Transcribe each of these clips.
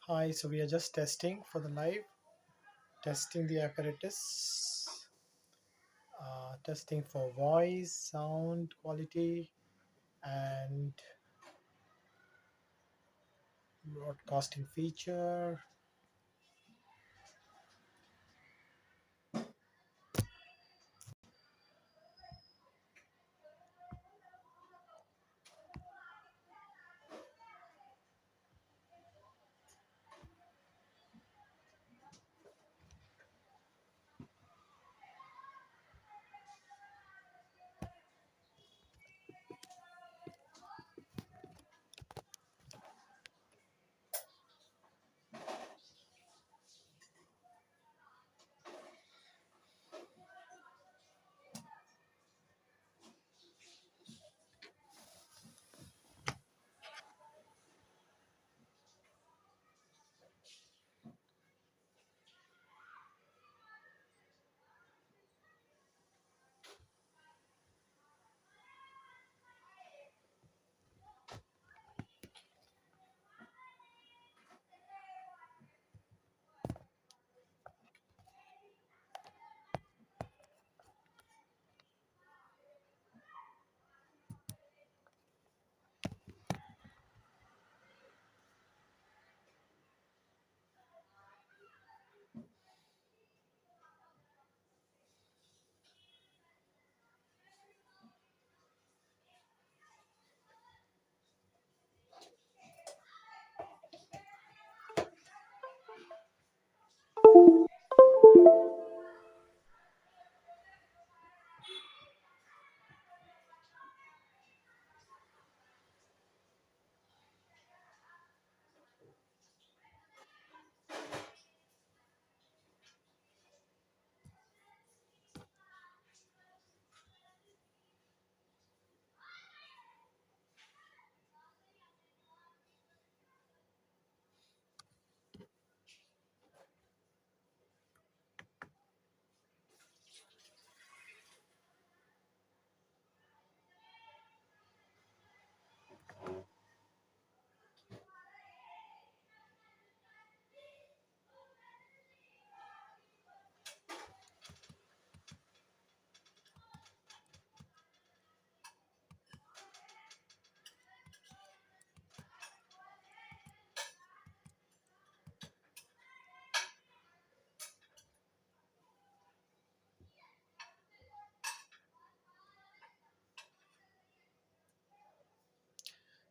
Hi, so we are just testing for the live, testing the apparatus, testing for voice, sound quality, and broadcasting feature.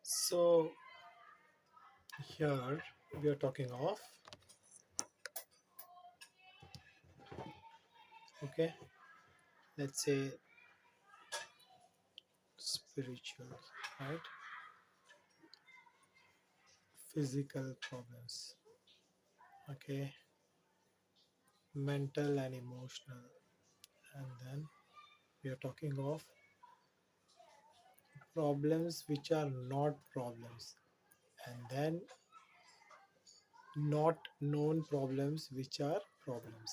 So here we are talking of, okay, let's say spiritual, right? Physical problems, okay, mental and emotional, and then we are talking of problems which are not problems, and then not known problems which are problems.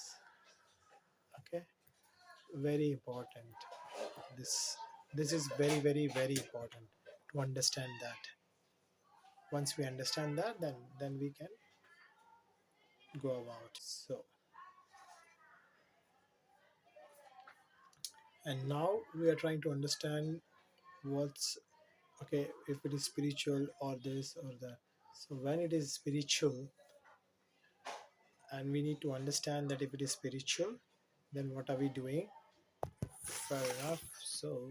Okay, very important. This is very important to understand that. Once we understand that, then we can go about. So, and now we are trying to understand what's okay, if it is spiritual or this or that. So when it is spiritual, and we need to understand that if it is spiritual, then what are we doing? Fair enough. So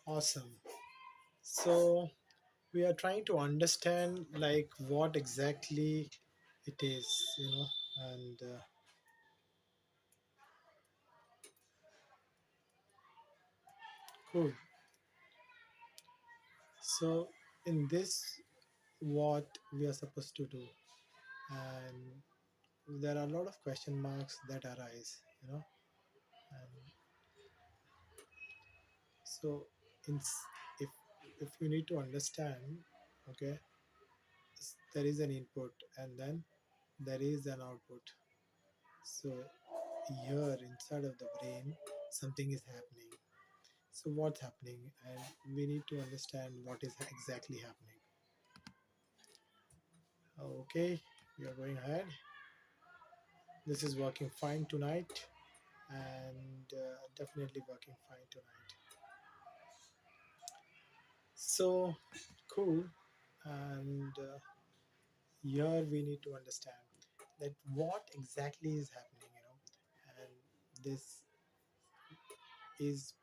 awesome. So we are trying to understand like what exactly it is, and cool. So in this, what we are supposed to do, and there are a lot of question marks that arise, and So in, if if you need to understand, okay, there is an input and then there is an output. So here inside of the brain something is happening. So what's happening, and we need to understand what is exactly happening. Okay, we are going ahead. This is working fine tonight, and definitely working fine tonight. So cool. And here we need to understand that what exactly is happening, and this is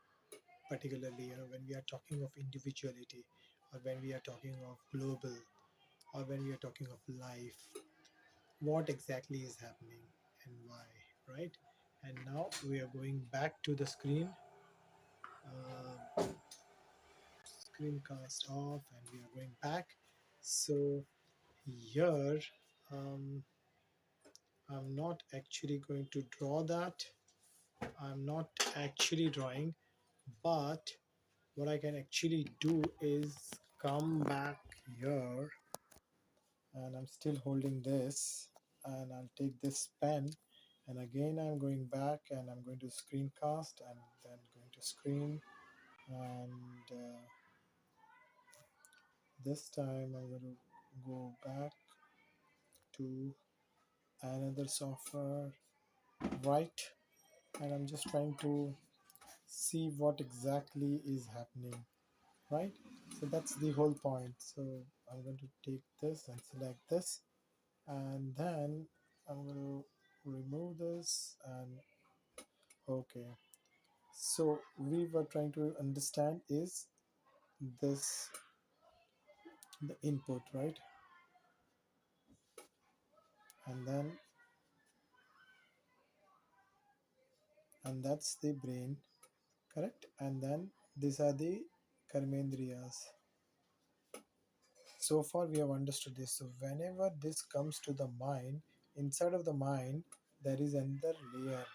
particularly, when we are talking of individuality, or when we are talking of global, or when we are talking of life, what exactly is happening and why, right? And now we are going back to the screen, screencast off, and we are going back. So here, um, I'm not actually going to draw that. I'm not actually drawing, but what I can actually do is come back here, and I'm still holding this, and I'll take this pen, and again I'm going back, and I'm going to screencast, and then going to screen, and this time I'm going to go back to another software, right? And I'm just trying to see what exactly is happening, right? So that's the whole point. So I'm going to take this and select this, and then I'm going to remove this, and okay. So we were trying to understand is this the input, right? And that's the brain, correct? And then these are the karmendriyas. So far we have understood this. So whenever this comes to the mind, inside of the mind there is another layer,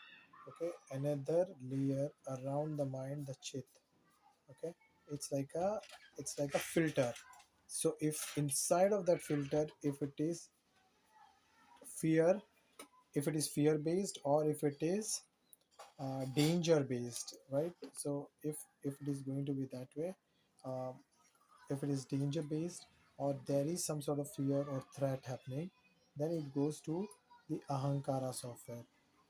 okay, another layer around the mind, the chit, okay. It's like a filter. So if inside of that filter, if it is fear, if it is fear based, or if it is danger based, right? So if it is going to be that way, um, if it is danger based, or there is some sort of fear or threat happening, then it goes to the ahankara software.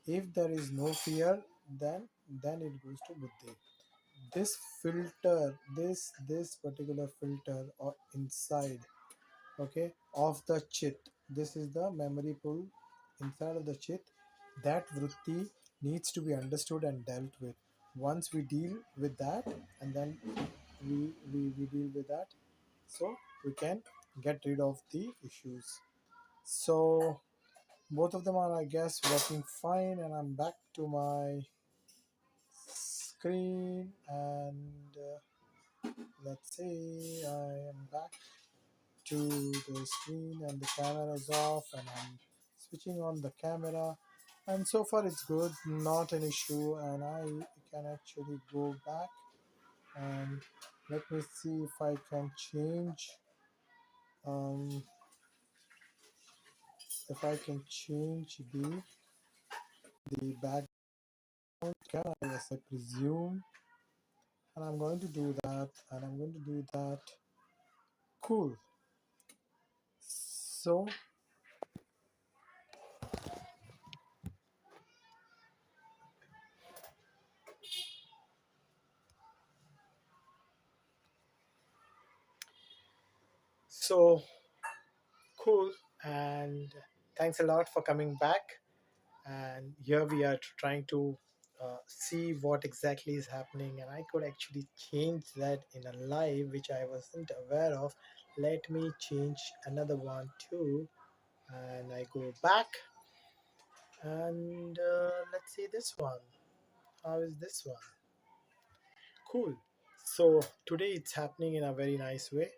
If there is no fear, then it goes to buddhi. This filter, this particular filter or inside, okay, of the chit, this is the memory pool inside of the chit. That vritti needs to be understood and dealt with. Once we deal with that, and then we deal with that, so we can get rid of the issues. So both of them are, I guess, working fine, and I'm back to my screen, and let's say I am back to the screen, and the camera is off, and I'm switching on the camera, and so far it's good, not an issue, and I can actually go back, and let me see if I can change, um, the background. Yes, I presume, and I'm going to do that, and I'm going to do that. Cool. So so cool, and thanks a lot for coming back. And here we are trying to see what exactly is happening, and I could actually change that in a live which I wasn't aware of. Let me change another one too, and I go back, and let's see this one. How is this one? Cool. So today it's happening in a very nice way,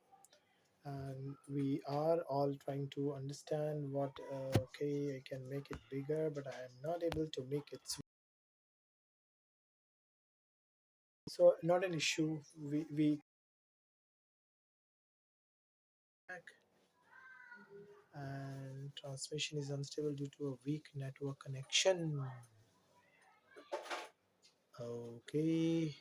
and we are all trying to understand what, okay, I can make it bigger, but I am not able to make it So not an issue. We and transmission is unstable due to a weak network connection. Okay.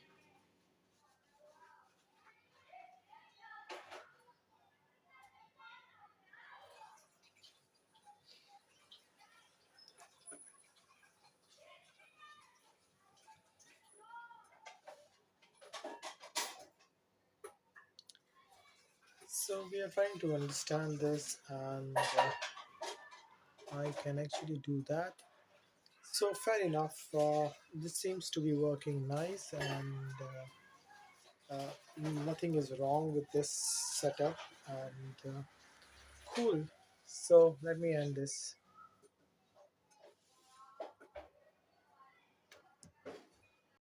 So we are trying to understand this, and I can actually do that. So fair enough. This seems to be working nice, and nothing is wrong with this setup. And cool. So let me end this.